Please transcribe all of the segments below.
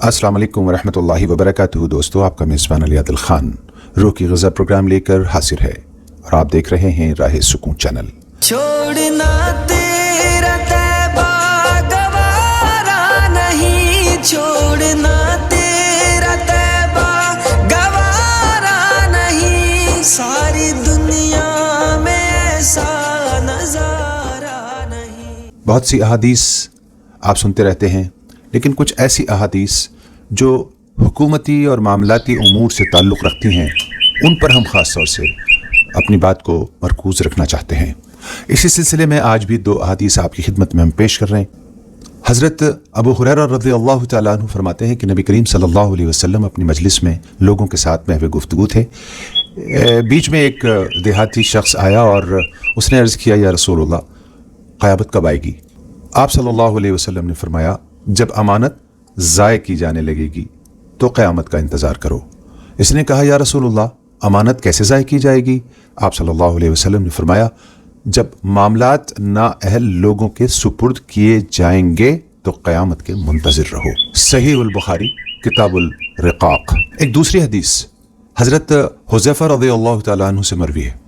अस्सलाम वालेकुम वरहमतुल्लाहि वबरकातुहू। दोस्तों, आपका मेज़बान अली आदिल खान रूह की ग़ज़ा प्रोग्राम लेकर हाजिर है और आप देख रहे हैं राह सुकून चैनल। छोड़ना तेरा तैबा गवारा नहीं, छोड़ना तेरा तैबा गवारा नहीं, सारी दुनिया में ऐसा नज़ारा नहीं। बहुत सी अहादीस आप सुनते रहते हैं, लेकिन कुछ ऐसी अहादीस जो हुकूमती और मामलाती उमूर से ताल्लुक़ रखती हैं, उन पर हम ख़ास तौर से अपनी बात को मरकूज़ रखना चाहते हैं। इसी सिलसिले में आज भी दो अहादीस आपकी खिदमत में हम पेश कर रहे हैं। हज़रत अबू हुरैरा रज़ियल्लाहु तआला अन्हु फरमाते हैं कि नबी करीम सल्लल्लाहु अलैहि वसल्लम अपनी मजलिस में लोगों के साथ महवे गुफ्तगू थे। बीच में एक देहाती शख्स आया और उसने अर्ज़ किया, या रसूलल्लाह, क़यामत कब आएगी? आप सल्लल्लाहु अलैहि वसल्लम ने फरमाया, जब अमानत ज़ाय की जाने लगेगी तो क़यामत का इंतज़ार करो। इसने कहा, या रसूलल्लाह, अमानत कैसे ज़ाय की जाएगी? आप सल्लल्लाहु अलैहि वसल्लम ने फरमाया, जब मामलात नाअहल लोगों के सुपुर्द किए जाएंगे तो क़यामत के मुंतज़िर रहो। सहीहुल बुखारी किताबुल रिक़ाक़। एक दूसरी हदीस हज़रत हुज़ैफ़ा रज़ियल्लाहु तआला अन्हु से मरवी है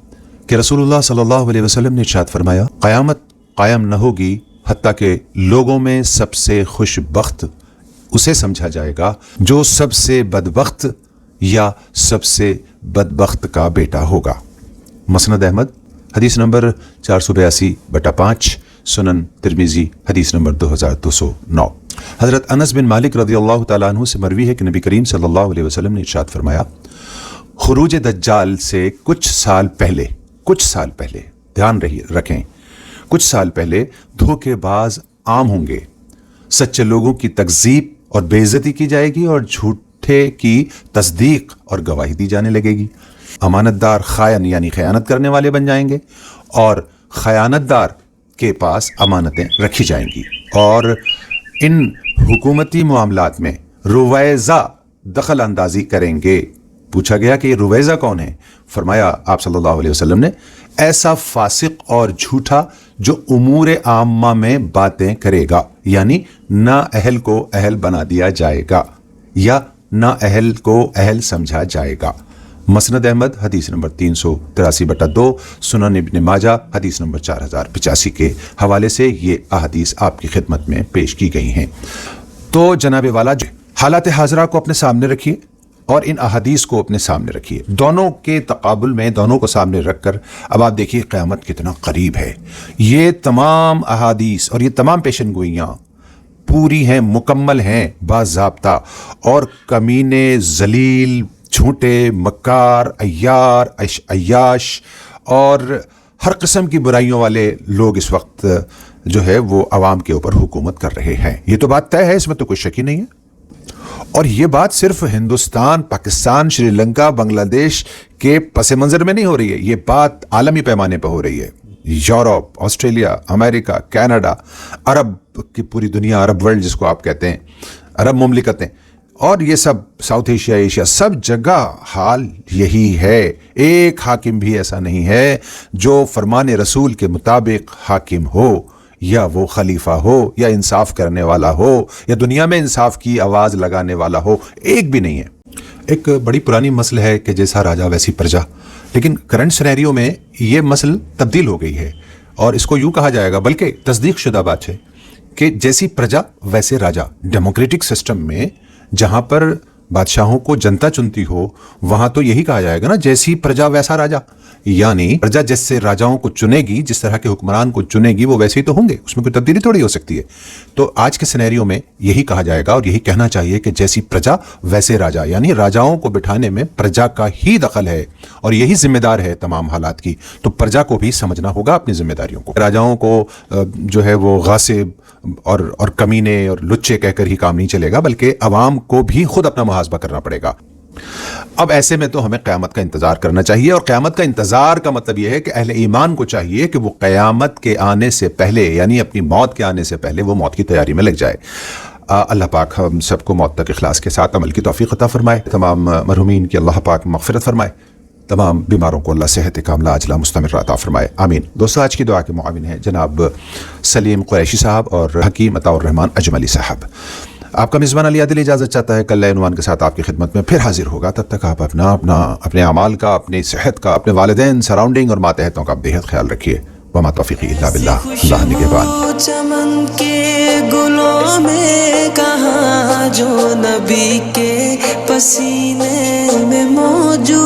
कि रसूलुल्लाह सल्लल्लाहु अलैहि वसल्लम ने इरशाद फरमाया, क़यामत कायम न होगी हत्ता के लोगों में सबसे खुशबख्त उसे समझा जाएगा जो सबसे बदबख्त या सबसे बदबख्त का बेटा होगा। मसनद अहमद हदीस नंबर 482/5, सुनन तिरमिज़ी हदीस नंबर 2209। हज़रत अनस बिन मालिक रज़ियल्लाहु तआला अन्हु से मरवी है कि नबी करीम सल्लल्लाहु अलैहि वसल्लम ने इरशाद फरमाया, खुरूज दज्जाल से कुछ साल पहले ध्यान रखें, कुछ साल पहले धोखेबाज आम होंगे। सच्चे लोगों की तकज़ीब और बेइज्जती की जाएगी और झूठे की तस्दीक और गवाही दी जाने लगेगी। अमानतदार खायन यानी खयानत करने वाले बन जाएंगे और खयानतदार के पास अमानतें रखी जाएंगी। और इन हुकूमती मामलात में रुवैज़ा दखल अंदाजी करेंगे। पूछा गया कि ये रुवैज़ा कौन है? फरमाया आप सल्लल्लाहु अलैहि वसल्लम ने, ऐसा फासिक और झूठा जो उमूर आम्मा में बातें करेगा, यानी ना अहल को अहल बना दिया जाएगा या ना अहल को अहल समझा जाएगा। मसनद अहमद हदीस नंबर 383/2, सुनन इब्न माजा हदीस नंबर 4085 के हवाले से ये अहादीस आपकी खिदमत में पेश की गई हैं। तो जनाब वाला, हालात हाज़रा को अपने सामने रखिए और इन अहादीस को अपने सामने रखिए। दोनों के तकाबुल में, दोनों को सामने रखकर अब आप देखिए क़यामत कितना करीब है। ये तमाम अहादीस और ये तमाम पेशनगोइयाँ पूरी हैं, मुकम्मल हैं, बाज़ाब्ता, और कमीने, जलील, झूठे, मक्कार, अय्यार, अय्याश और हर किस्म की बुराइयों वाले लोग इस वक्त जो है वो अवाम के ऊपर हुकूमत कर रहे हैं। ये तो बात तय है, इसमें तो कोई शक ही नहीं है। और ये बात सिर्फ हिंदुस्तान, पाकिस्तान, श्रीलंका, बांग्लादेश के पस मंज़र में नहीं हो रही है, ये बात आलमी पैमाने पर हो रही है। यूरोप, ऑस्ट्रेलिया, अमेरिका, कनाडा, अरब की पूरी दुनिया, अरब वर्ल्ड जिसको आप कहते हैं, अरब मुमलिकतें, और ये सब साउथ एशिया, एशिया, सब जगह हाल यही है। एक हाकिम भी ऐसा नहीं है जो फरमान रसूल के मुताबिक हाकिम हो, या वो खलीफा हो, या इंसाफ करने वाला हो, या दुनिया में इंसाफ की आवाज़ लगाने वाला हो। एक भी नहीं है। एक बड़ी पुरानी मसल है कि जैसा राजा वैसी प्रजा, लेकिन करंट सिनेरियो में ये मसल तब्दील हो गई है और इसको यूँ कहा जाएगा, बल्कि तस्दीक शुदा बात है कि जैसी प्रजा वैसे राजा। डेमोक्रेटिक सिस्टम में जहाँ पर बादशाहों को जनता चुनती हो, वहाँ तो यही कहा जाएगा ना, जैसी प्रजा वैसा राजा। यानी प्रजा जैसे राजाओं को चुनेगी, जिस तरह के हुक्मरान को चुनेगी, वो वैसे ही तो होंगे, उसमें कोई तब्दीली थोड़ी हो सकती है। तो आज के सिनेरियो में यही कहा जाएगा और यही कहना चाहिए कि जैसी प्रजा वैसे राजा, यानी राजाओं को बिठाने में प्रजा का ही दखल है और यही जिम्मेदार है तमाम हालात की। तो प्रजा को भी समझना होगा अपनी जिम्मेदारियों को। राजाओं को जो है वो गासिब और कमीने और लुच्चे कहकर ही काम नहीं चलेगा, बल्कि अवाम को भी खुद अपना मुहासबा करना पड़ेगा। अब ऐसे में तो हमें क़यामत का इंतज़ार करना चाहिए, और क़यामत का इंतज़ार का मतलब यह है कि अहले ईमान को चाहिए कि वो क़यामत के आने से पहले, यानी अपनी मौत के आने से पहले, वो मौत की तैयारी में लग जाए। अल्लाह पाक हम सबको मौत तक इखलास के साथ अमल की तौफीक अता फरमाए। तमाम मरहूमीन की अल्लाह पाक मग़फ़िरत फरमाए। तमाम बीमारों को अल्लाह सेहत कामला अजला मुस्तमिर अता फरमाए, आमीन। दोस्तों, आज की दुआ के मुआविन हैं जनाब सलीम कुरैशी साहब और हकीम अताउर रहमान अजमली साहब। آپ کا میزبان علی عادل اجازت چاہتا ہے، کل نئے عنوان کے ساتھ آپ کی خدمت میں پھر حاضر ہوگا. تب تک آپ اپنے اعمال کا، اپنی صحت کا، اپنے والدین، سراؤنڈنگ اور ماتحتوں کا بہت خیال رکھیے. وما توفیقی الا باللہ. اللہ نگہبان. چمن کے گلوں میں کہاں جو نبی کے پسینے میں موجود